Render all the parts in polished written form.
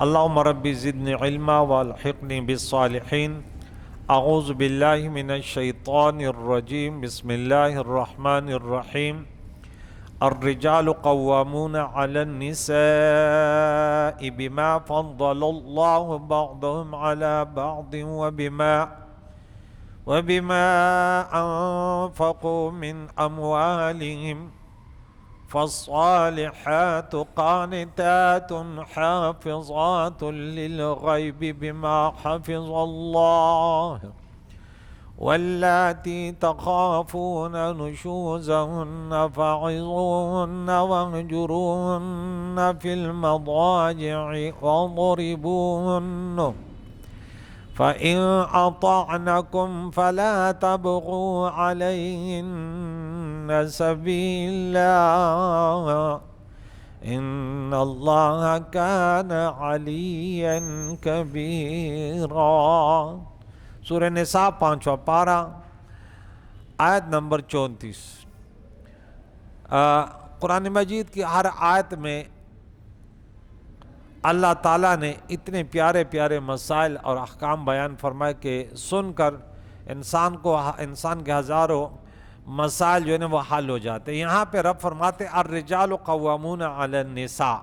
اللهم ربي زدني علما والحقني بالصالحين. اعوذ باللہ من الشیطان الرجیم. بسم اللہ الرحمن الرحیم. الرجال قوامون على النساء بما فضل الله بعضهم على بعض وبما أنفقوا من أموالهم. فالصالحات قانتات حافظات للغيب بما حفظ الله. واللاتي تخافون نشوزهن فعظوهن واهجروهن في المضاجع واضربوهن. فإن أطعنكم فلا تبغوا عليهن سبيلا إن الله كان عليا كبيرا. سورہ نساء 5واں پارہ آیت نمبر 34. قرآن مجید کی ہر آیت میں اللہ تعالیٰ نے اتنے پیارے پیارے مسائل اور احکام بیان فرمائے کہ سن کر انسان کے ہزاروں مسائل جو ہے وہ حل ہو جاتے. یہاں پہ رب فرماتے الرجال قوامون علی النساء،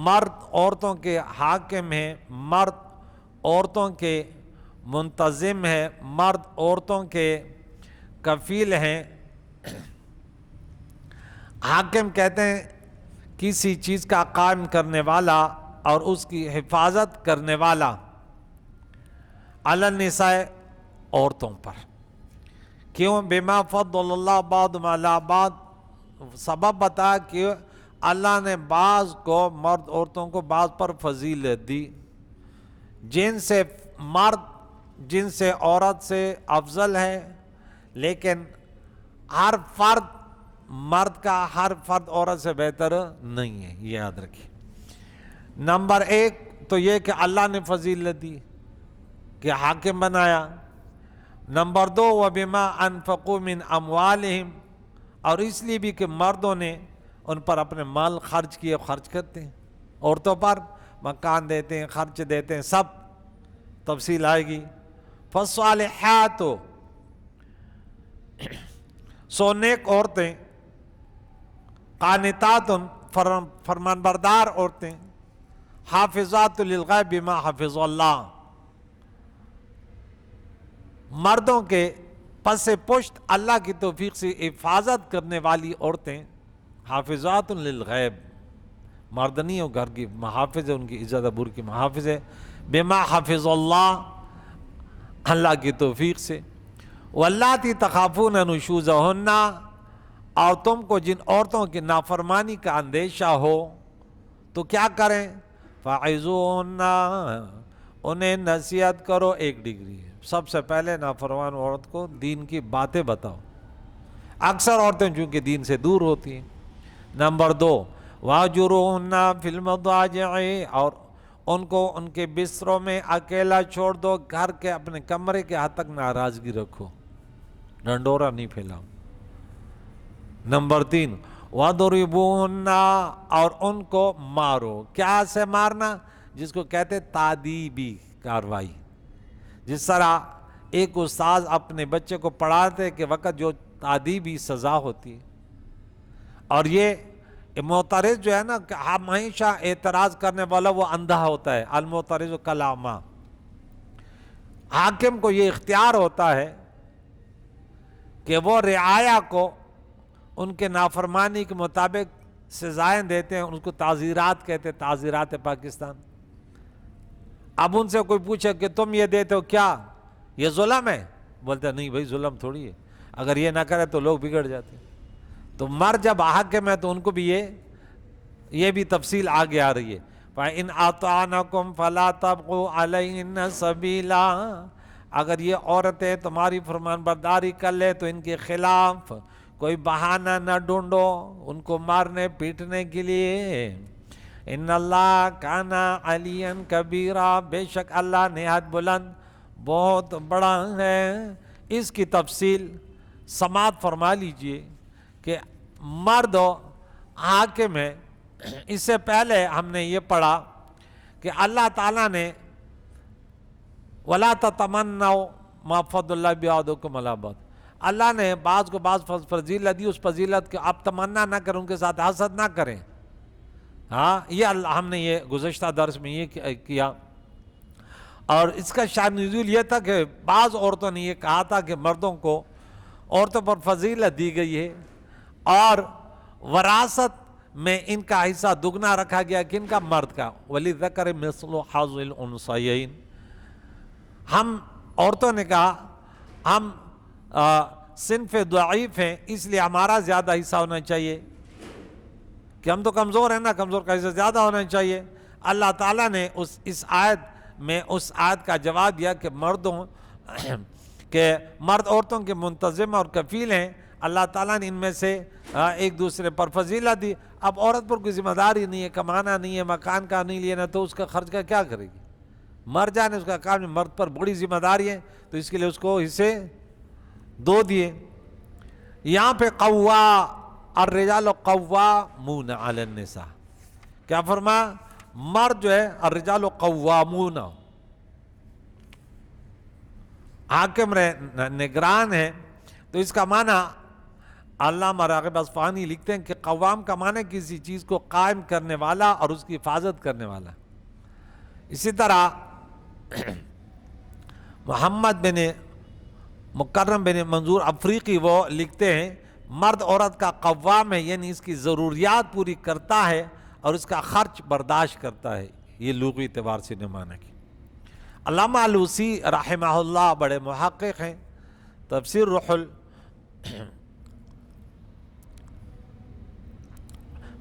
مرد عورتوں کے حاکم ہیں، مرد عورتوں کے منتظم ہیں، مرد عورتوں کے کفیل ہیں. حاکم کہتے ہیں کسی چیز کا قائم کرنے والا اور اس کی حفاظت کرنے والا. علی النساء عورتوں پر. کیوں؟ بما فضل اللہ بعضهم علی بعض، سبب بتا کہ اللہ نے بعض کو، مرد عورتوں کو بعض پر فضیلت دی. جن سے مرد جن سے عورت سے افضل ہے، لیکن ہر فرد مرد کا ہر فرد عورت سے بہتر نہیں ہے، یہ یاد رکھیے. نمبر 1 تو یہ کہ اللہ نے فضیلت دی کہ حاکم بنایا. نمبر 2 وَبِمَا أَنفَقُوا مِنْ أَمْوَالِهِمْ، اور اس لیے بھی کہ مردوں نے ان پر اپنے مال خرچ کیے، خرچ کرتے ہیں. عورتوں پر مکان دیتے ہیں، خرچ دیتے ہیں، سب تفصیل آئے گی. فَالصَّالِحَاتُ، سو نیک عورتیں، قانتات فرمان بردار عورتیں، حافظات للغیب بما حفظ اللہ، مردوں کے پس پشت اللہ کی توفیق سے حفاظت کرنے والی عورتیں. حافظات للغیب، مرد نہیں ہو، گھر کی محافظ ہے، ان کی عزت ابور کی محافظ ہے. بما حفظ اللہ، اللہ کی توفیق سے. واللاتی تخافون نشوزہن، اور تم کو جن عورتوں کی نافرمانی کا اندیشہ ہو تو کیا کریں؟ فعظوہن، انہیں نصیحت کرو. 1 ڈگری ہے، سب سے پہلے نافرمان عورت کو دین کی باتیں بتاؤ. اکثر عورتیں چونکہ دین سے دور ہوتی ہیں. نمبر 2 واہجروہن فی المضاجع، اور ان کو ان کے بستروں میں اکیلا چھوڑ دو. گھر کے اپنے کمرے کے حد تک ناراضگی رکھو، ڈنڈورا نہیں پھیلاؤ. نمبر 3 وَضْرِبُوهُنَّ، اور ان کو مارو. کیا سے مارنا؟ جس کو کہتے تادیبی کاروائی. جس طرح ایک استاذ اپنے بچے کو پڑھاتے کے وقت جو تادیبی سزا ہوتی ہے. اور یہ معترض جو ہے نا، کہ ہمیشہ اعتراض کرنے والا وہ اندھا ہوتا ہے. المعترض کالاعمیٰ. حاکم کو یہ اختیار ہوتا ہے کہ وہ رعایا کو ان کے نافرمانی کے مطابق سزائیں دیتے ہیں. ان کو تعزیرات کہتے ہیں، تعزیرات پاکستان. اب ان سے کوئی پوچھے کہ تم یہ دیتے ہو کیا یہ ظلم ہے؟ بولتے ہیں نہیں بھائی، ظلم تھوڑی ہے، اگر یہ نہ کرے تو لوگ بگڑ جاتے ہیں. تو مرد جب حاکم ہے تو ان کو بھی یہ بھی تفصیل آگے آ رہی ہے. فَإِنْ أَطَعْنَكُمْ فَلَا تَبْغُوا عَلَيْهِنَّ سَبِيلًا، اگر یہ عورتیں تمہاری فرمان برداری کر لے تو ان کے خلاف کوئی بہانہ نہ ڈھونڈو ان کو مارنے پیٹنے کے لیے. ان اللہ کان علیا کبیرا، بے شک اللہ نہایت بلند بہت بڑا ہے. اس کی تفصیل سماعت فرما لیجئے کہ مرد حاکم ہے. اس سے پہلے ہم نے یہ پڑھا کہ اللہ تعالیٰ نے وَلَا تَتَمَنَّوْا مَا فَضَّلَ اللَّهُ بِعَضِكُمْ عَلَىٰ بَعْضٍ، اللہ نے بعض کو بعض فضیلت دی، اس فضیلت کے آپ تمنا نہ کریں، ان کے ساتھ حسد نہ کریں. ہاں یہ ہم نے یہ گزشتہ درس میں یہ کیا. اور اس کا شان نزول یہ تھا کہ بعض عورتوں نے یہ کہا تھا کہ مردوں کو عورتوں پر فضیلت دی گئی ہے اور وراثت میں ان کا حصہ دگنا رکھا گیا، کن کا؟ مرد کا. وَلِلذَّكَرِ مِثْلُ حَظِّ الْأُنثَيَيْنِ. ہم عورتوں نے کہا ہم صنف ضعیف ہیں، اس لیے ہمارا زیادہ حصہ ہونا چاہیے، کہ ہم تو کمزور ہیں نا، کمزور کا حصہ زیادہ ہونا چاہیے. اللہ تعالیٰ نے اس آیت میں اس آیت کا جواب دیا کہ مرد عورتوں کے منتظم اور کفیل ہیں. اللہ تعالیٰ نے ان میں سے ایک دوسرے پر فضیلت دی. اب عورت پر کوئی ذمہ داری نہیں ہے، کمانا نہیں ہے، مکان کا نہیں لینا، تو اس کا خرچ کا کیا کرے گی؟ مر جانے اس کا کام ہے. مرد پر بڑی ذمہ داری ہے، تو اس کے لیے اس کو حصے دو دیے. یہاں پہ الرجال قوامون علی النساء کیا فرما؟ مرد جو ہے الرجال قوامون، حاکم نگران ہے. تو اس کا معنی علامہ راغب اصفہانی لکھتے ہیں کہ قوام کا معنی کسی چیز کو قائم کرنے والا اور اس کی حفاظت کرنے والا. اسی طرح محمد بن مکرم بن منظور افریقی وہ لکھتے ہیں مرد عورت کا قوام ہے، یعنی اس کی ضروریات پوری کرتا ہے اور اس کا خرچ برداشت کرتا ہے. یہ لغوی اعتبار سے معنی کی. علامہ علوسی رحمہ اللہ بڑے محقق ہیں، تفسیر روح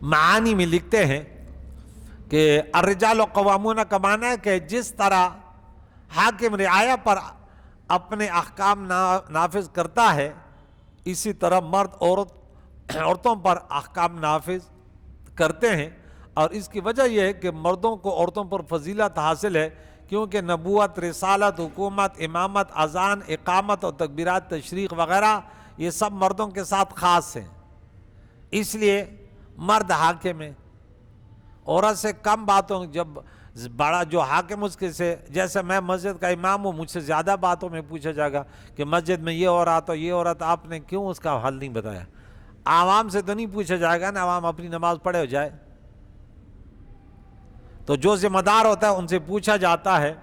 المعانی میں لکھتے ہیں کہ الرجال قوامون کا معنی ہے کہ جس طرح حاکم رعایا پر اپنے احکام نافذ کرتا ہے، اسی طرح مرد عورتوں پر احکام نافذ کرتے ہیں. اور اس کی وجہ یہ ہے کہ مردوں کو عورتوں پر فضیلت حاصل ہے، کیونکہ نبوت، رسالت، حکومت، امامت، اذان، اقامت اور تکبیرات تشریق وغیرہ یہ سب مردوں کے ساتھ خاص ہیں. اس لیے مرد حاکم ہے. عورت سے کم باتوں، جب بڑا جو حاکم اس کے سے، جیسے میں مسجد کا امام ہوں، مجھ سے زیادہ باتوں میں پوچھا جائے گا کہ مسجد میں یہ ہو رہا تو یہ ہو رہا تھا، آپ نے کیوں اس کا حل نہیں بتایا؟ عوام سے تو نہیں پوچھا جائے گا نا، عوام اپنی نماز پڑھے ہو جائے. تو جو ذمہ دار ہوتا ہے ان سے پوچھا جاتا ہے.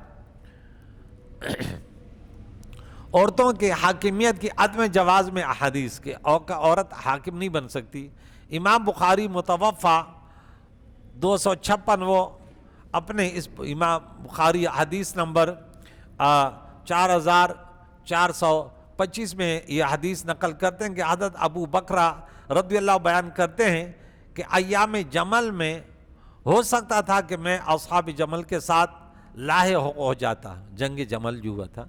عورتوں کی حاکمیت کی عدم جواز میں احادیث کے عورت حاکم نہیں بن سکتی. امام بخاری متوفا 256 وہ اپنے اس امام بخاری حدیث نمبر 4425 میں یہ حدیث نقل کرتے ہیں کہ حضرت ابو بکرہ رضی اللہ بیان کرتے ہیں کہ ایام جمل میں ہو سکتا تھا کہ میں اصحاب جمل کے ساتھ لاحق ہو جاتا، جنگ جمل جو ہوا تھا،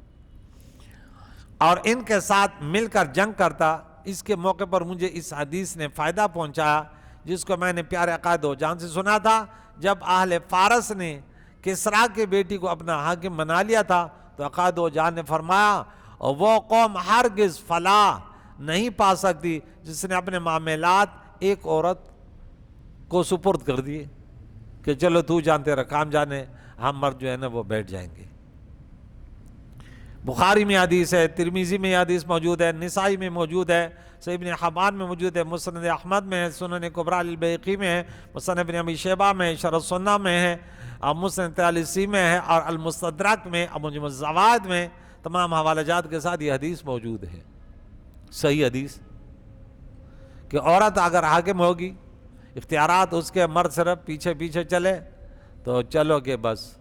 اور ان کے ساتھ مل کر جنگ کرتا. اس کے موقع پر مجھے اس حدیث نے فائدہ پہنچایا جس کو میں نے پیارے عقائد و جان سے سنا تھا. جب اہل فارس نے کسریٰ کی بیٹی کو اپنا حاکم بنا لیا تھا تو عقائد و جان نے فرمایا وہ قوم ہرگز فلاح نہیں پا سکتی جس نے اپنے معاملات ایک عورت کو سپرد کر دیے کہ چلو تو جانتے رہا کام جانے، ہم مرد جو ہے نا وہ بیٹھ جائیں گے. بخاری میں حدیث ہے، ترمذی میں حدیث موجود ہے، نسائی میں موجود ہے، صحیح ابن حبان میں موجود ہے، مسند احمد میں ہے، سنن کبریٰ للبیہقی میں ہے، مسند ابن ابی شیبہ میں ہے، شرح السنہ میں ہے، اور مسند طیالسی میں ہے، اور المستدرک میں، اور مجمع الزوائد میں، تمام حوالہ جات کے ساتھ یہ حدیث موجود ہے. صحیح حدیث کہ عورت اگر حاکم ہوگی، اختیارات اس کے، مرد صرف پیچھے پیچھے چلے تو چلو کہ بس.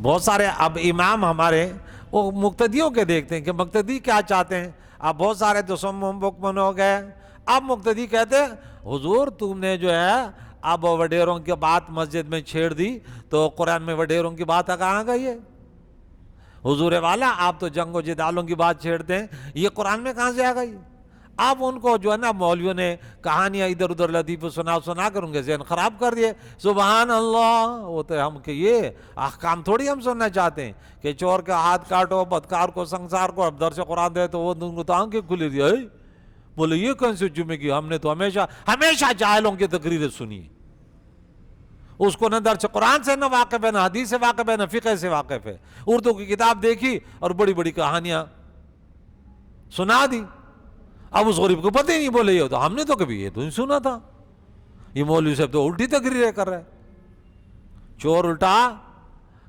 بہت سارے اب امام ہمارے وہ مقتدیوں کے دیکھتے ہیں کہ مقتدی کیا چاہتے ہیں. اب بہت سارے تو سم بکمن ہو گئے. اب مقتدی کہتے ہیں حضور تم نے جو ہے اب وڈیروں کی بات مسجد میں چھیڑ دی تو قرآن میں وڈیروں کی بات کہاں گئی ہے؟ حضور والا آپ تو جنگ و جدالوں کی بات چھیڑتے ہیں، یہ قرآن میں کہاں سے آ گئی؟ آپ ان کو جو ہے نا مولویوں نے کہانیاں ادھر ادھر لطیفے سنا کر ان کے ذہن خراب کر دیے. سبحان اللہ. وہ تو ہم کہ یہ احکام تھوڑی ہم سننا چاہتے ہیں کہ چور کا ہاتھ کاٹو، بدکار کو سنسار کو، اب درس قرآن دے تو وہ ان کو آنکھیں کھلی دی. بولے یہ کون سی جمعے کی؟ ہم نے تو ہمیشہ جاہلوں کی تقریریں سنی. اس کو نہ درس قرآن سے نہ واقف ہے، نہ حدیث سے واقف ہے، نہ فقہ سے واقف ہے. اردو کی کتاب دیکھی اور بڑی بڑی کہانیاں سنا دی. اب اس غریب کو پتہ ہی نہیں، بولے یہ تو ہم نے تو کبھی یہ تو نہیں سنا تھا، یہ مولوی صاحب تو الٹی تقریریں کر رہے. چور الٹا،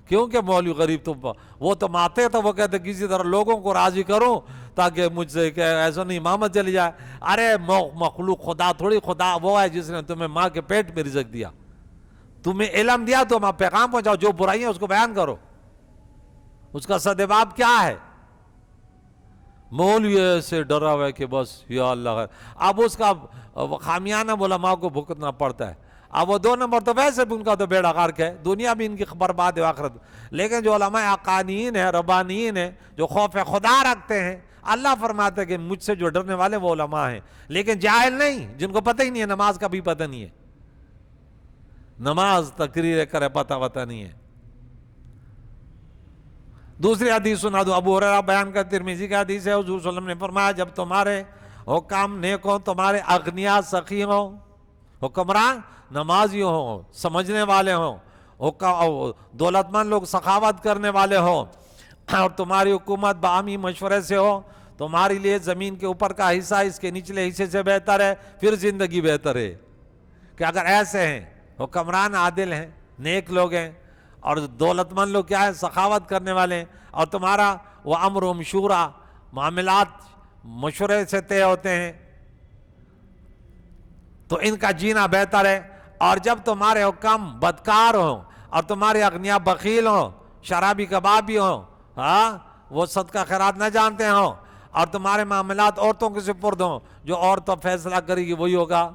کیونکہ مولوی غریب تو وہ تو ماتے تو وہ کہتے کسی طرح لوگوں کو راضی کرو تاکہ مجھ سے کہ ایسا نہیں امامت چلی جائے. ارے مخلوق خدا تھوڑی، خدا وہ ہے جس نے تمہیں ماں کے پیٹ میں رزق دیا، تمہیں علم دیا، تم آپ پیغام پہنچاؤ، جو برائیاں اس کو بیان کرو. اس کا سدباب کیا ہے؟ مولوی سے ڈرا ہوا ہے کہ بس یا اللہ ہے. اب اس کا خامیانہ علماء کو بھگتنا پڑتا ہے. اب وہ 2 نمبر تو ویسے بھی ان کا تو بیڑا غرق ہے، دنیا بھی ان کی برباد ہے آخرت. لیکن جو علماء حقانیین ہیں، ربانیین ہیں، جو خوف خدا رکھتے ہیں، اللہ فرماتے ہیں کہ مجھ سے جو ڈرنے والے وہ علماء ہیں. لیکن جاہل نہیں، جن کو پتہ ہی نہیں ہے، نماز کا بھی پتہ نہیں ہے، نماز تقریر کرے پتہ نہیں ہے. دوسری حدیث سنا دو، ابو ہریرہ بیان کا، ترمذی کا حدیث ہے، حضور صلی اللہ علیہ وسلم نے فرمایا جب تمہارے حکام نیک ہوں، تمہارے اغنیاء سخی ہوں، حکمران نمازی ہوں، سمجھنے والے ہوں، دولت مند لوگ سخاوت کرنے والے ہوں، اور تمہاری حکومت باہمی مشورے سے ہو، تمہارے لیے زمین کے اوپر کا حصہ اس کے نچلے حصے سے بہتر ہے، پھر زندگی بہتر ہے. کہ اگر ایسے ہیں، حکمران عادل ہیں، نیک لوگ ہیں، اور دولت مند لوگ کیا ہے، سخاوت کرنے والے ہیں، اور تمہارا وہ امر شورا، معاملات مشورے سے طے ہوتے ہیں، تو ان کا جینا بہتر ہے. اور جب تمہارے حکام بدکار ہوں اور تمہارے اغنیاء بخیل ہوں، شرابی کبابی ہوں، وہ صدقہ خیرات نہ جانتے ہوں، اور تمہارے معاملات عورتوں کے سپرد ہوں، جو عورتوں فیصلہ کرے گی وہی ہوگا،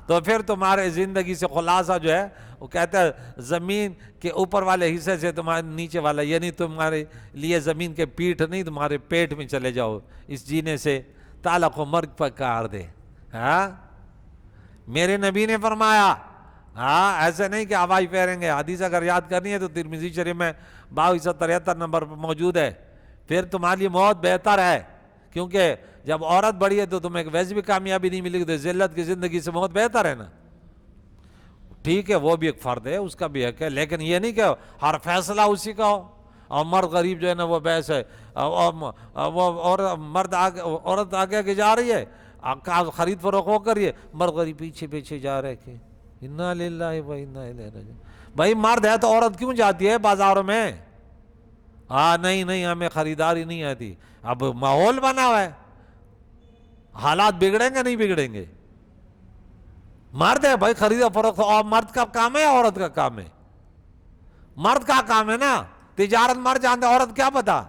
تو پھر تمہارے زندگی سے خلاصہ جو ہے وہ کہتا ہے زمین کے اوپر والے حصے سے تمہارے نیچے والا، یعنی تمہارے لیے زمین کے پیٹھ نہیں، تمہارے پیٹ میں چلے جاؤ اس جینے سے، تعلق و مرگ پر کار دے. میرے نبی نے فرمایا، ایسے نہیں کہ ہوائی پھیریں گے. حدیث اگر یاد کرنی ہے تو ترمذی شریف میں 2273 نمبر پر موجود ہے. پھر تمہارے لیے موت بہتر ہے، کیونکہ جب عورت بڑی ہے تو تمہیں ویسے بھی کامیابی نہیں ملے گی، تو ذلت کی زندگی سے موت بہتر ہے نا. ٹھیک ہے، وہ بھی ایک فرد ہے، اس کا بھی حق ہے، لیکن یہ نہیں کہ ہر فیصلہ اسی کا ہو. اور مرد غریب جو ہے نا وہ بحث ہے، اور مرد عورت آگے آگے جا رہی ہے، خرید فروخت ہو کر رہی ہے، مرد غریب پیچھے پیچھے جا رہے کہ انا للہ و انا الیہ راجعون. بھائی مرد ہے تو عورت کیوں جاتی ہے بازاروں میں؟ نہیں ہمیں خریداری نہیں آتی. اب ماحول بنا ہوا ہے، حالات بگڑیں گے نہیں بگڑیں گے؟ مرد ہے بھائی خرید و فروخت، اور مرد کا کام ہے، عورت کا کام ہے؟ مرد کا کام ہے نا، تجارت مرد جانتے، عورت کیا پتا؟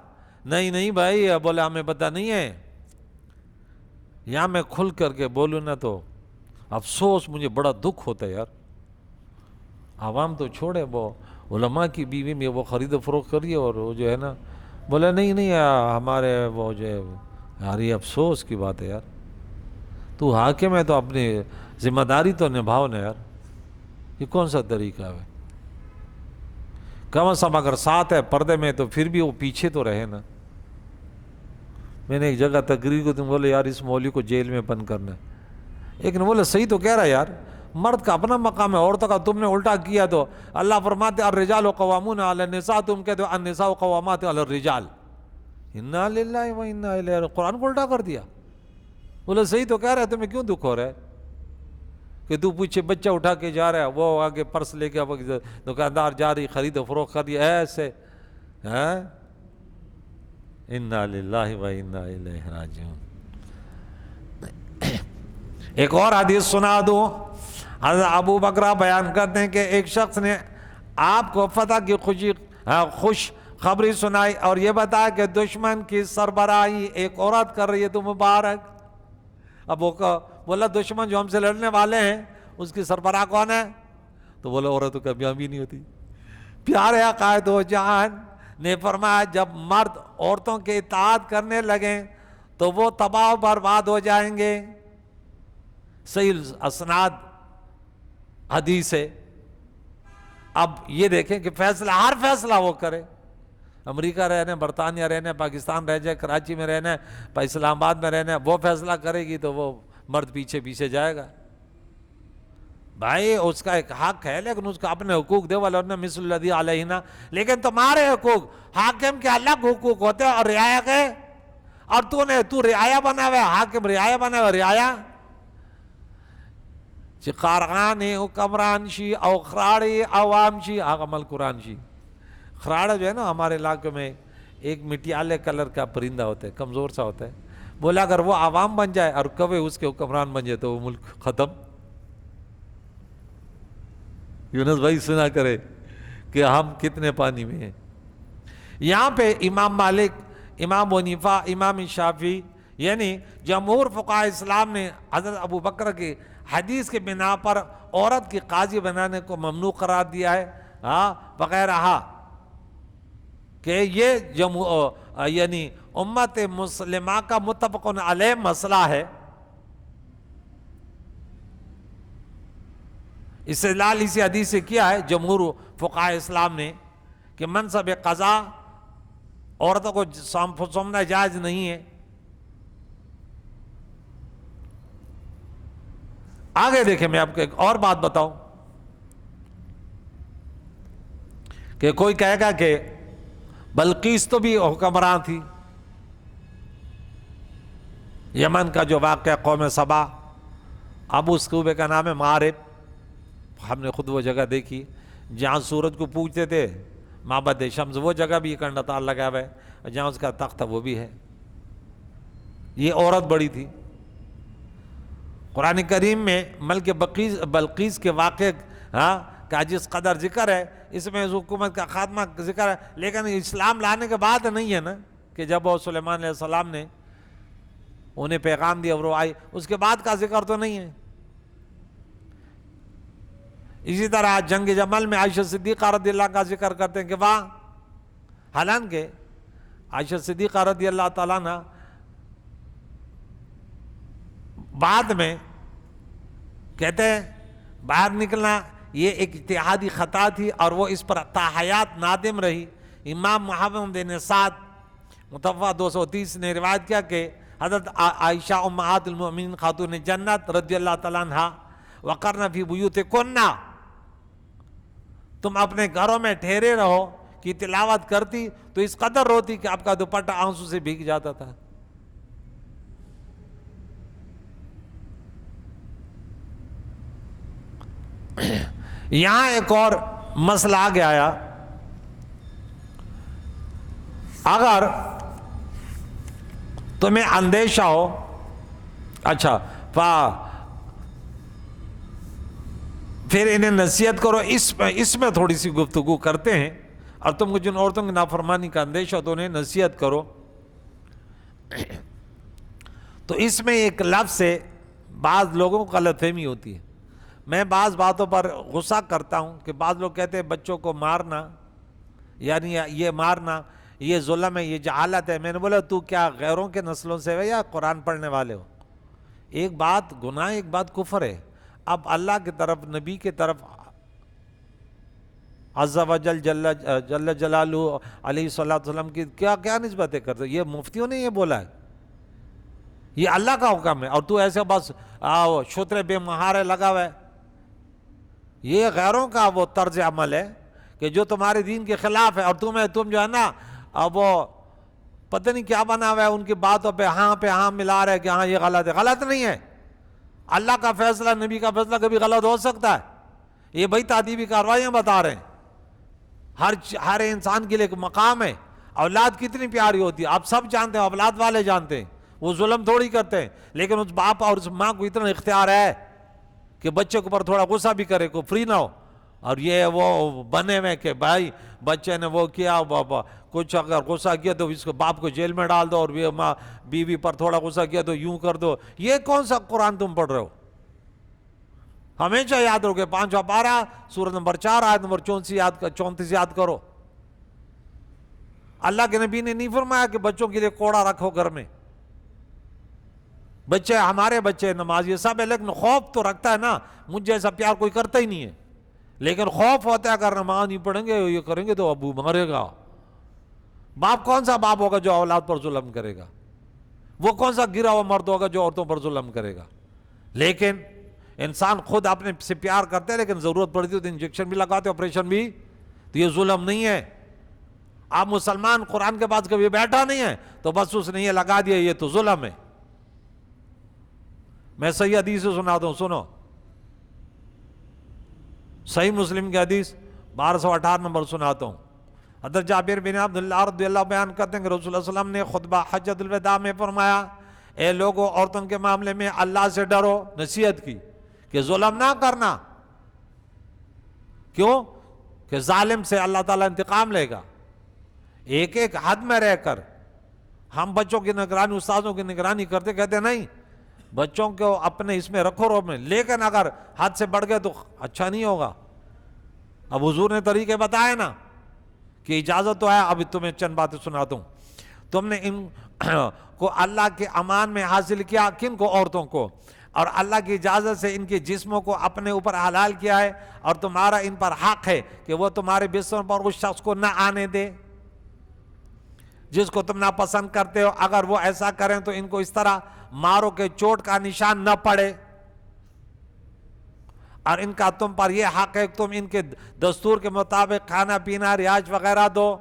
نہیں بھائی، بولے ہمیں پتا نہیں ہے. یہاں میں کھل کر کے بولوں نا تو افسوس، مجھے بڑا دکھ ہوتا ہے یار. عوام تو چھوڑے، وہ علماء کی بیوی میں وہ خرید و فروخت کریے، اور وہ جو ہے نا بولے نہیں ہمارے وہ جو ہے یار، یہ افسوس کی بات ہے یار. تو حاکم ہے تو اپنی ذمہ داری تو نبھاؤ نا یار. یہ کون سا طریقہ ہے؟ کم از کم اگر ساتھ ہے پردے میں تو پھر بھی وہ پیچھے تو رہے نا. میں نے ایک جگہ تقریر کو تم بولے یار اس مولوی کو جیل میں بند کرنا ہے، لیکن بولے صحیح تو کہہ رہا ہے یار، مرد کا اپنا مقام ہے، عورتوں کا تم نے الٹا کیا. تو اللہ فرماتے الرجال قوامون علی النساء، تم کہتے ہو النساء قوامات علی الرجال. انا للہ و انا الیہ راجعون، قرآن کو الٹا کر دیا. بولے صحیح تو کہہ رہا ہے، تمہیں کیوں دکھ ہو رہا ہے کہ تو پیچھے بچہ اٹھا کے جا رہا ہے، وہ آگے پرس لے کے دکاندار جا رہی، خرید و فروخت کر رہی ایسے. انا للہ و انا الیہ راجعون. ایک اور حدیث سنا دوں. حضرت ابو بکرہ بیان کرتے ہیں کہ ایک شخص نے آپ کو فتح کی خوش خبری سنائی اور یہ بتایا کہ دشمن کی سربراہی ایک عورت کر رہی ہے، تو مبارک. اب وہ بولا دشمن جو ہم سے لڑنے والے ہیں اس کی سربراہ کون ہے؟ تو بولا عورت تو کامیابی نہیں ہوتی. پیارے آقا دو جہان نے فرمایا جب مرد عورتوں کے اطاعت کرنے لگیں تو وہ تباہ و برباد ہو جائیں گے. صحیح اسناد حدیث ہے. اب یہ دیکھیں کہ فیصلہ، ہر فیصلہ وہ کرے، امریکہ رہنا، برطانیہ رہنا، پاکستان رہ جائے، کراچی میں رہنا، اسلام آباد میں رہنا، وہ فیصلہ کرے گی تو وہ مرد پیچھے پیچھے جائے گا. بھائی اس کا ایک حق ہے، لیکن اس کا اپنے حقوق دے، وَلَهُنَّ مِثْلُ الَّذِي عَلَيْهِنَّ، لیکن تمہارے حقوق، حاکم کے الگ حقوق ہوتے ہیں اور رعایا کے، اور تو رعایا بنا ہوا ہے، حاکم رعایا بنا ہوا ہے، رعایا چی قارغان حکمران شی او خراڑی عوام شی، آگا مل قرآن شی. خراڑا جو ہے نا ہمارے علاقے میں ایک مٹیالے کلر کا پرندہ ہوتا ہے، کمزور سا ہوتا ہے، بولا اگر وہ عوام بن جائے اور کوے اس کے حکمران بن جائے تو وہ ملک ختم. یونس بھائی سنا کرے کہ ہم کتنے پانی میں ہیں. یہاں پہ امام مالک، امام حنیفہ، امام شافعی یعنی جمہور فقہاء اسلام نے حضرت ابو بکر کی حدیث کے بنا پر عورت کی قاضی بنانے کو ممنوع قرار دیا ہے، وغیرہ، کہ یہ یعنی امت مسلمہ کا متفق علیہ مسئلہ ہے. استدلال اسی حدیث سے کیا ہے جمہور فقہاء اسلام نے کہ منصب قضا عورتوں کو سونپنا جائز نہیں ہے. آگے دیکھیں، میں آپ کو ایک اور بات بتاؤں کہ کوئی کہے گا کہ بلقیس تو بھی حکمران تھی. یمن کا جو واقعہ قوم سبا، اب اس صوبے کا نام ہے مغرب، ہم نے خود وہ جگہ دیکھی جہاں سورج کو پوجتے تھے، معبد شمس، وہ جگہ بھی ایک انڈا تال لگا ہوا ہے، جہاں اس کا تخت تھا وہ بھی ہے. یہ عورت بڑی تھی. قرآن کریم میں ملک بلقیس کے واقعے کا جس قدر ذکر ہے، اس میں اس حکومت کا خاتمہ ذکر ہے، لیکن اسلام لانے کے بعد نہیں ہے نا، کہ جب وہ سلیمان علیہ السلام نے انہیں پیغام دیا اور وہ آئی، اس کے بعد کا ذکر تو نہیں ہے. اسی طرح جنگ جمل میں عائشہ صدیقہ رضی اللہ کا ذکر کرتے ہیں کہ وہاں، حالانکہ عائشہ صدیقہ رضی اللہ تعالیٰ عنہ بعد میں کہتے ہیں باہر نکلنا یہ ایک اجتہادی خطا تھی اور وہ اس پر تا حیات نادم رہی. امام محمد بن سعد متوفہ 230 نے روایت کیا کہ حضرت عائشہ امہات المؤمنین خاتون جنت رضی اللہ تعالیٰ عنہ وقرن فی بیوتکن، تم اپنے گھروں میں ٹھہرے رہو، کی تلاوت کرتی تو اس قدر روتی کہ آپ کا دوپٹہ آنسو سے بھیگ جاتا تھا. یہاں ایک اور مسئلہ آگے آیا، اگر تمہیں اندیشہ ہو، اچھا پھر انہیں نصیحت کرو. اس میں تھوڑی سی گفتگو کرتے ہیں، اور تم کو جن عورتوں کی نافرمانی کا اندیشہ ہو تو انہیں نصیحت کرو. تو اس میں ایک لفظ سے بعض لوگوں کو غلط فہمی ہوتی ہے. میں بعض باتوں پر غصہ کرتا ہوں کہ بعض لوگ کہتے ہیں بچوں کو مارنا، یعنی یہ مارنا یہ ظلم ہے، یہ جہالت ہے. میں نے بولا تو کیا غیروں کے نسلوں سے ہو یا قرآن پڑھنے والے ہو؟ ایک بات گناہ، ایک بات کفر ہے. اب اللہ کی طرف، نبی کی طرف عز و جل جل جلالہ علیہ صلاۃ وسلم کی کیا نسبتیں کرتے؟ یہ مفتیوں نے یہ بولا ہے، یہ اللہ کا حکم ہے، اور تو ایسے بس شترے بے مہارے لگا ہوا ہے. یہ غیروں کا وہ طرز عمل ہے کہ جو تمہارے دین کے خلاف ہے، اور تم جو ہے نا اب وہ پتہ نہیں کیا بنا ہوا ہے، ان کی باتوں پہ ہاں ملا رہے کہ ہاں یہ غلط ہے. غلط نہیں ہے. اللہ کا فیصلہ، نبی کا فیصلہ کبھی غلط ہو سکتا ہے. یہ بھائی تعدیبی کارروائیاں بتا رہے ہیں. ہر انسان کے لیے ایک مقام ہے. اولاد کتنی پیاری ہوتی ہے آپ سب جانتے ہیں، اولاد والے جانتے ہیں، وہ ظلم تھوڑی کرتے ہیں، لیکن اس باپ اور اس ماں کو اتنا اختیار ہے کہ بچے کے اوپر تھوڑا غصہ بھی کرے، کو فری نہ ہو. اور یہ وہ بنے ہوئے کہ بھائی بچے نے وہ کیا، کچھ اگر غصہ کیا تو اس کو باپ کو جیل میں ڈال دو، اور ماں بیوی پر تھوڑا غصہ کیا تو یوں کر دو. یہ کون سا قرآن تم پڑھ رہے ہو؟ ہمیشہ یاد رکھو، 5واں پارہ سورۃ نمبر 4 آیت نمبر 34 یاد کرو. اللہ کے نبی نے نہیں فرمایا کہ بچوں کے لیے کوڑا رکھو گھر میں. بچے ہمارے بچے نماز یہ سب ہے، لیکن خوف تو رکھتا ہے نا. مجھ جیسا پیار کوئی کرتا ہی نہیں ہے، لیکن خوف ہوتا ہے اگر نماز نہیں پڑھیں گے، یہ کریں گے تو ابو مرے گا. باپ کون سا باپ ہوگا جو اولاد پر ظلم کرے گا؟ وہ کون سا گرا ہوا مرد ہوگا جو عورتوں پر ظلم کرے گا؟ لیکن انسان خود اپنے سے پیار کرتے ہیں لیکن ضرورت پڑتی ہے تو انجیکشن بھی لگاتے، آپریشن بھی، تو یہ ظلم نہیں ہے؟ آپ مسلمان قرآن کے پاس کبھی بیٹھا نہیں ہے تو بس اس نے یہ لگا دیا، یہ تو ظلم ہے۔ میں صحیح حدیث سناتا ہوں، سنو، صحیح مسلم کی حدیث 1218 نمبر سناتا ہوں۔ حضرت جابر بن عبداللہ رضی اللہ بیان کرتے ہیں کہ رسول اللہ صلی اللہ علیہ وسلم نے خطبہ حجۃ الوداع میں فرمایا، اے لوگوں، عورتوں کے معاملے میں اللہ سے ڈرو، نصیحت کی کہ ظلم نہ کرنا۔ کیوں؟ کہ ظالم سے اللہ تعالیٰ انتقام لے گا۔ ایک ایک حد میں رہ کر ہم بچوں کی نگرانی، استاذوں کی نگرانی کرتے، کہتے نہیں بچوں کو اپنے اس میں رکھو، روب میں، لیکن اگر حد سے بڑھ گئے تو اچھا نہیں ہوگا۔ اب حضور نے طریقے بتائے نا کہ اجازت تو ہے، ابھی تمہیں چند باتیں سناتا ہوں۔ تم نے ان کو اللہ کے امان میں حاصل کیا، کن کو؟ عورتوں کو، اور اللہ کی اجازت سے ان کے جسموں کو اپنے اوپر حلال کیا ہے، اور تمہارا ان پر حق ہے کہ وہ تمہارے بستروں پر اس شخص کو نہ آنے دے جس کو تم ناپسند کرتے ہو۔ اگر وہ ایسا کریں تو ان کو اس طرح مارو کہ چوٹ کا نشان نہ پڑے، اور ان کا تم پر یہ حق ہے کہ تم ان کے دستور کے مطابق کھانا پینا، رہائش وغیرہ دو۔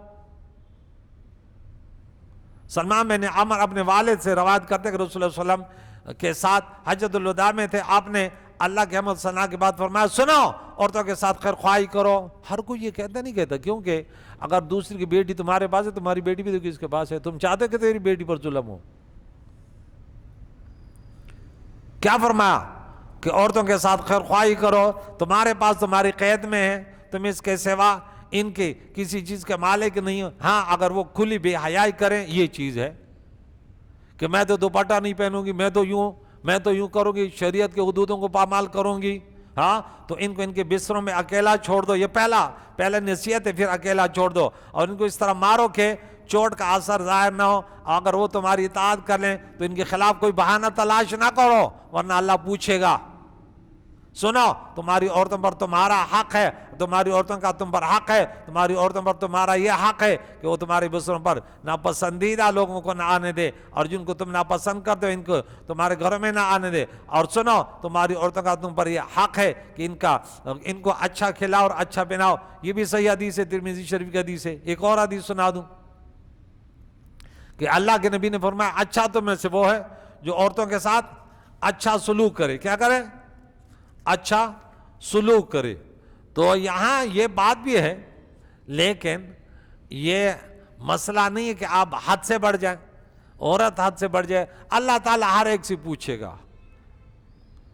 سلمان بن عمر اپنے والد سے روایت کرتے کہ رسول اللہ صلی اللہ علیہ وسلم کے ساتھ حجۃ الوداع میں تھے، آپ نے اللہ کے حمد ثنا کے بعد فرمایا، سنو، عورتوں کے ساتھ خیر خواہی کرو۔ ہر کوئی یہ کہتا نہیں کہتا، کیونکہ اگر دوسری کی بیٹی تمہارے پاس ہے، تمہاری بیٹی بھی تو کس کے پاس ہے، تم چاہتے کہ تیری بیٹی پر ظلم ہو؟ کیا فرمایا کہ عورتوں کے ساتھ خیر خواہی کرو، تمہارے پاس تمہاری قید میں ہے، تم اس کے سوا ان کے کسی چیز کے مالک نہیں ہو۔ ہاں، اگر وہ کھلی بے حیائی کریں، یہ چیز ہے کہ میں تو دوپٹہ نہیں پہنوں گی، میں تو یوں کروں گی، شریعت کے حدودوں کو پامال کروں گی، ہاں، تو ان کو ان کے بستروں میں اکیلا چھوڑ دو۔ یہ پہلے نصیحت ہے، پھر اکیلا چھوڑ دو، اور ان کو اس طرح مارو کہ چوٹ کا اثر ظاہر نہ ہو۔ اگر وہ تمہاری اطاعت کر لیں تو ان کے خلاف کوئی بہانہ تلاش نہ کرو، ورنہ اللہ پوچھے گا۔ سنو، تمہاری عورتوں پر تمہارا حق ہے، تمہاری عورتوں کا تم پر حق ہے، تمہاری عورتوں پر تمہارا یہ حق ہے کہ وہ تمہارے بستروں پر ناپسندیدہ لوگوں کو نہ آنے دے، اور جن کو تم ناپسند کرتے ہو ان کو تمہارے گھروں میں نہ آنے دے۔ اور سنو، تمہاری عورتوں کا تم پر یہ حق ہے کہ ان کو اچھا کھلاؤ اور اچھا پہناؤ۔ یہ بھی صحیح حدیث ہے، ترمذی شریف کی حدیث ہے۔ ایک اور حدیث سنا دوں کہ اللہ کے نبی نے فرمایا، اچھا تم میں سے وہ ہے جو عورتوں کے ساتھ اچھا سلوک کرے۔ کیا کرے؟ اچھا سلوک کرے۔ تو یہاں یہ بات بھی ہے، لیکن یہ مسئلہ نہیں ہے کہ آپ حد سے بڑھ جائیں، عورت حد سے بڑھ جائے۔ اللہ تعالیٰ ہر ایک سے پوچھے گا،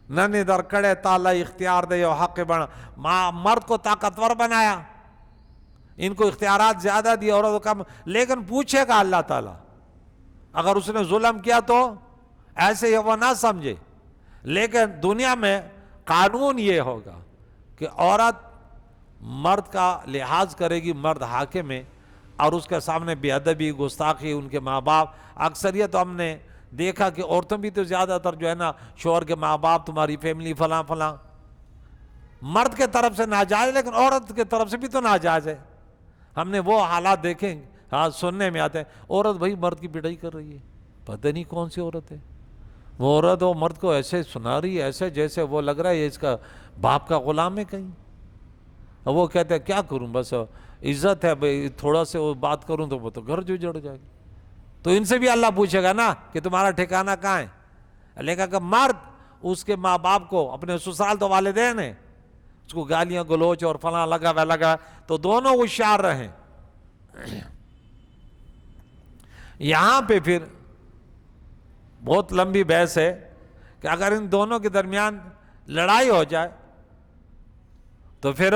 ننی در کڑے تالا اختیار دے اور حق بنا۔ مرد کو طاقتور بنایا، ان کو اختیارات زیادہ دی، عورت کو کم، لیکن پوچھے گا اللہ تعالیٰ۔ اگر اس نے ظلم کیا تو ایسے ہی وہ نہ سمجھے، لیکن دنیا میں قانون یہ ہوگا کہ عورت مرد کا لحاظ کرے گی، مرد حاکم ہے، اور اس کے سامنے بے ادبی، گستاخی، ان کے ماں باپ، اکثریت ہم نے دیکھا کہ عورتوں بھی تو زیادہ تر جو ہے نا، شوہر کے ماں باپ، تمہاری فیملی فلاں فلاں، مرد کے طرف سے ناجائز، لیکن عورت کے طرف سے بھی تو ناجائز ہے۔ ہم نے وہ حالات دیکھیں، ہاں سننے میں آتے ہیں، عورت بھائی مرد کی پٹائی کر رہی ہے، پتہ نہیں کون سی عورت ہے وہ عورت، وہ مرد کو ایسے سنا رہی ہے، ایسے جیسے وہ لگ رہا ہے اس کا باپ کا غلام ہے کہیں۔ وہ کہتے ہیں کیا کروں، بس عزت ہے بھائی، تھوڑا سے وہ بات کروں تو وہ تو گھر جو جڑ جائے گا۔ تو ان سے بھی اللہ پوچھے گا نا کہ تمہارا ٹھکانہ کہاں ہے۔ لیکن کہ مرد اس کے ماں باپ کو، اپنے سسرال تو والدین ہیں، اس کو گالیاں گلوچ اور فلاں لگا، تو دونوں ہوشیار رہیں۔ یہاں پہ پھر بہت لمبی بحث ہے کہ اگر ان دونوں کے درمیان لڑائی ہو جائے تو پھر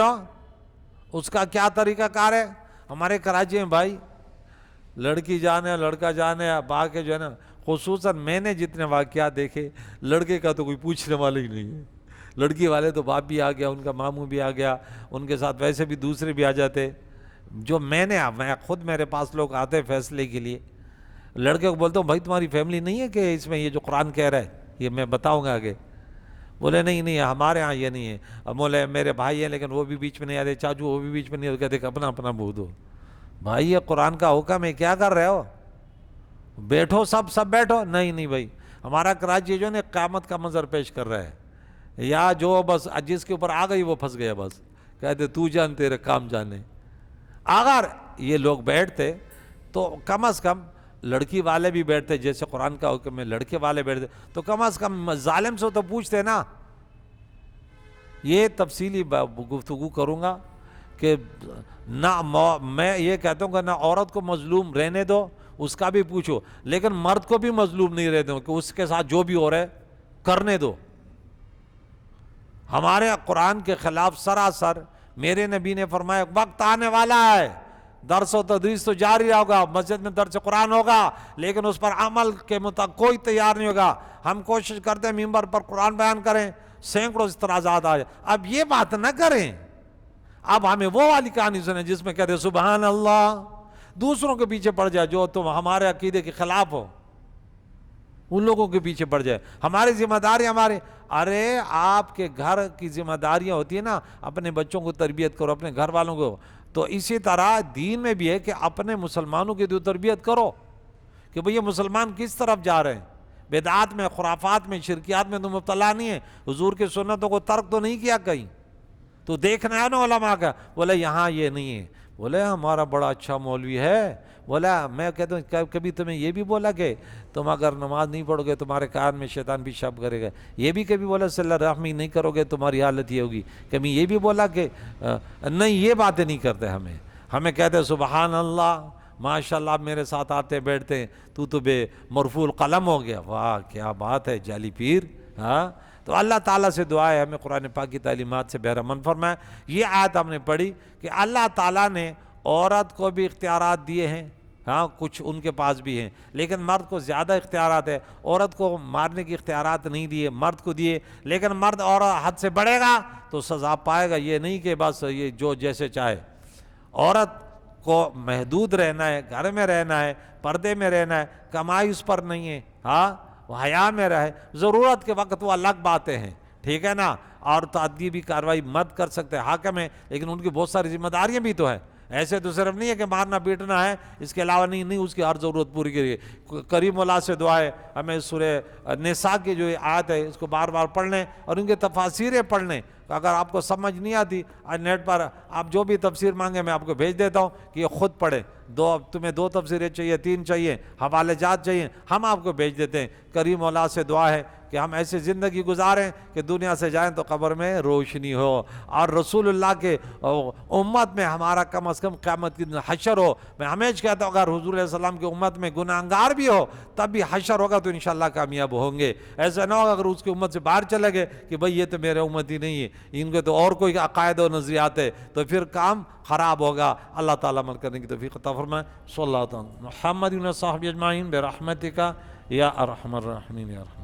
اس کا کیا طریقہ کار ہے۔ ہمارے کراچی میں بھائی لڑکی جانے لڑکا جانے باقی جو ہے نا، خصوصاً میں نے جتنے واقعات دیکھے، لڑکے کا تو کوئی پوچھنے والا ہی نہیں ہے، لڑکی والے تو باپ بھی آ گیا، ان کا ماموں بھی آ گیا، ان کے ساتھ ویسے بھی دوسرے بھی آ جاتے۔ جو میں خود میرے پاس لوگ آتے فیصلے کے لیے، لڑکے کو بولتا ہوں بھائی تمہاری فیملی نہیں ہے کہ اس میں یہ جو قرآن کہہ رہا ہے یہ میں بتاؤں گا آگے؟ بولے نہیں ہمارے ہاں یہ نہیں ہے۔ اب بولے میرے بھائی ہیں لیکن وہ بھی بیچ میں نہیں آتے، چاچو وہ بھی بیچ میں نہیں آتے، کہتے اپنا اپنا بو دو۔ بھائی یہ قرآن کا حکم ہے، کیا کر رہے ہو؟ بیٹھو، سب بیٹھو۔ نہیں بھائی، ہمارا کراچی جو ہے نا قیامت کا منظر پیش کر رہا ہے، یا جو بس جس کے اوپر آ گئی وہ پھنس گیا، بس کہتے تو جان تیرے کام جانے۔ اگر یہ لوگ بیٹھتے تو کم از کم لڑکی والے بھی بیٹھتے، جیسے قرآن کا حکم ہے لڑکے والے بیٹھتے، تو کم از کم ظالم سے تو پوچھتے نا۔ یہ تفصیلی گفتگو کروں گا کہ نہ میں یہ کہتا ہوں کہ نہ عورت کو مظلوم رہنے دو، اس کا بھی پوچھو، لیکن مرد کو بھی مظلوم نہیں رہنے دو کہ اس کے ساتھ جو بھی ہو رہا ہے کرنے دو۔ ہمارے قرآن کے خلاف سراسر میرے نبی نے فرمایا وقت آنے والا ہے، درس و تدریس تو جاری ہوگا، مسجد میں درس قرآن ہوگا، لیکن اس پر عمل کے مطابق کوئی تیار نہیں ہوگا۔ ہم کوشش کرتے ہیں ممبر پر قرآن بیان کریں، سینکڑوں اعتراضات آ جائے۔ اب یہ بات نہ کریں، اب ہمیں وہ والی کہانی سنیں جس میں کہتے سبحان اللہ، دوسروں کے پیچھے پڑ جائے جو تم ہمارے عقیدے کے خلاف ہو، ان لوگوں کے پیچھے پڑ جائے۔ ہماری ذمہ داری ارے آپ کے گھر کی ذمہ داریاں ہوتی ہیں نا، اپنے بچوں کو تربیت کرو، اپنے گھر والوں کو، تو اسی طرح دین میں بھی ہے کہ اپنے مسلمانوں کی تربیت کرو کہ بھئی یہ مسلمان کس طرف جا رہے ہیں، بدعات میں، خرافات میں، شرکیات میں تو مبتلا نہیں ہے، حضور کی سنتوں کو ترک تو نہیں کیا کہیں، تو دیکھنا ہے نا علماء کا، بولے یہاں یہ نہیں ہے، بولے ہمارا بڑا اچھا مولوی ہے، بولا میں کہتا ہوں کبھی تمہیں یہ بھی بولا کہ تم اگر نماز نہیں پڑھو گے تمہارے کان میں شیطان پیشاب کرے گا، یہ بھی کبھی بولا صلی اللہ رحمی نہیں کرو گے تمہاری حالت یہ ہوگی، کبھی یہ بھی بولا کہ نہیں، یہ باتیں نہیں کرتے، ہمیں کہتے ہیں سبحان اللہ، ماشاءاللہ آپ میرے ساتھ آتے بیٹھتے ہیں، تو بے مرفوع القلم ہو گیا، واہ کیا بات ہے جعلی پیر۔ ہاں تو اللہ تعالیٰ سے دعا ہے ہمیں قرآن پاک کی تعلیمات سے بہرمند فرمائے۔ یہ آیت ہم نے پڑھی کہ اللہ تعالیٰ نے عورت کو بھی اختیارات دیے ہیں، ہاں کچھ ان کے پاس بھی ہیں، لیکن مرد کو زیادہ اختیارات ہے۔ عورت کو مارنے کی اختیارات نہیں دیے، مرد کو دیے، لیکن مرد اور حد سے بڑھے گا تو سزا پائے گا، یہ نہیں کہ بس یہ جو جیسے چاہے۔ عورت کو محدود رہنا ہے، گھر میں رہنا ہے، پردے میں رہنا ہے، کمائی اس پر نہیں ہے، ہاں وہ حیا میں رہے، ضرورت کے وقت وہ الگ باتیں ہیں، ٹھیک ہے نا، اور تعدیبی کارروائی مرد کر سکتے ہیں، حاکم ہے، لیکن ان کی بہت ساری ذمہ داریاں بھی تو ہیں۔ ایسے تو صرف نہیں ہے کہ مارنا پیٹنا ہے، اس کے علاوہ نہیں اس کی ہر ضرورت پوری کریے۔ کریم اللہ سے دعا ہے ہمیں سورہ نساء کی جو آیت ہے اس کو بار بار پڑھ لیں اور ان کے تفاسیریں پڑھ لیں۔ اگر آپ کو سمجھ نہیں آتی نیٹ پر آپ جو بھی تفسیر مانگے میں آپ کو بھیج دیتا ہوں کہ یہ خود پڑھیں، تمہیں 2 تفسیریں چاہیے، 3 چاہیے، حوالے جات چاہیے، ہم آپ کو بھیج دیتے ہیں۔ کریم اللہ سے دعا ہے کہ ہم ایسی زندگی گزاریں کہ دنیا سے جائیں تو قبر میں روشنی ہو، اور رسول اللہ کے امت میں ہمارا کم از کم قیامت کی دن حشر ہو۔ میں ہمیشہ کہتا ہوں اگر حضور علیہ السلام کی امت میں گناہگار بھی ہو تب بھی حشر ہوگا تو انشاءاللہ کامیاب ہوں گے۔ ایسا نہ ہوگا اگر اس کی امت سے باہر چلے گئے کہ بھئی یہ تو میرے امت ہی نہیں ہے، ان کے تو اور کوئی عقائد و نظریات ہے، تو پھر کام خراب ہوگا۔ اللہ تعالیٰ عمل کرنے کی توفیق عطا فرمائے۔ صلی اللہ تعالیٰ محمد و صحبہ اجمعین برحمتک یا ارحم الراحمین یا ارحم